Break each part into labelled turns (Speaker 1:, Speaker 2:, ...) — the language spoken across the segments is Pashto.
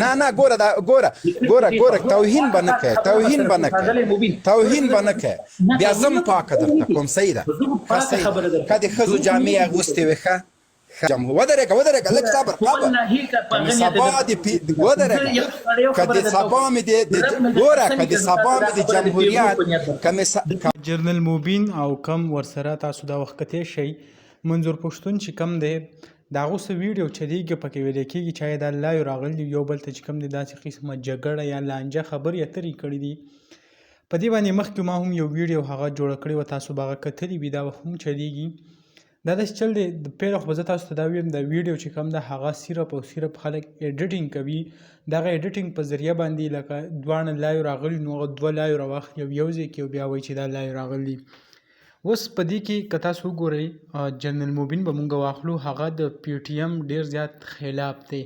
Speaker 1: نه ګوره دا ګوره توهین به نه کوې توهین به نه کوې بیا زم پاکه درته کوم صحیح ده ښه صحیح که د ښځو جامې اغوستې وې ښه ودرېږه لږ صبر که مې سبا ودرېږه که د سبا مې ګوره که د سبا مې د جمهوریت
Speaker 2: جنرال موبین او کم ورسره تاسو دا وخت کتی شئ منظور پښتون چې کم دی د هغو څه ویډیو چلیږي پکې ویلی کېږي چې آیا دا لایو راغلي یو بل ته چې کوم دی داسې قسمه جګړه یا لانجه خبرې اترې کړي دي په دې باندې مخکې ما هم یو ویډیو هغه جوړه کړې وه تاسو به هغه کتلي وي دا هم چلیږي دا داسې چل دی پیله خو به زه تاسو ته دا ویم دا ویډیو چې کوم ده هغه صرف او صرف خلک ایډیټینګ کوي دغه ایډیټینګ په ذریعه باندې لکه دواړه لایو راغلي نو هغه دوه لایو راواخلي او یو ځای کې او بیا وایي چې دا لایو راغلي اوس په دې کې که تاسو وګورئ جنرال موبین به مونږ واخلو هغه د پی ټي ایم ډېر زیات خلاف دی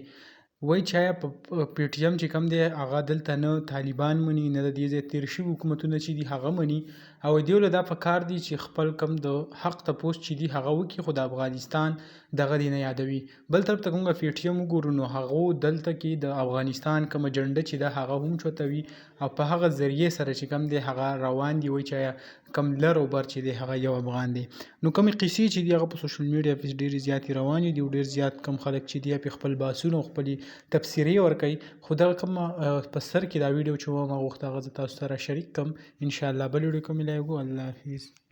Speaker 2: وایي چې آیا په پی ټي ایم چې کوم دی هغه دلته نه طالبان مني نه د دې ځای تېر شوي حکومتونه چې دي هغه مني او دوی له دا په کار دی چې خپل کم د حق تپوس چې دي هغه وکړي خو د افغانستان دغه دی نه یادوي بل طرف ته کومه پی ټي ایم وګورو نو هغو دلته کې د افغانستان کومه جنډه چې ده هغه هم چوتوي او په هغه ذریعې سره چې کوم دی هغه روان دي وایي چې کم لر او بر چې دی هغه یو افغان دی نو کومې قصې چې دي هغه په سوشل میډیا کې ډېرې زیاتې روانې دي او ډېر زیات کم خلک چې دي په خپل بحثونه او خپلې تبصرې ورکوي خو دغه کوم په سر کې دا ویډیو چې ما غوښته هغه زه تاسو سره شریک کړم انشاءالله بل ویډیو کې ملاقات کوو الله حافظ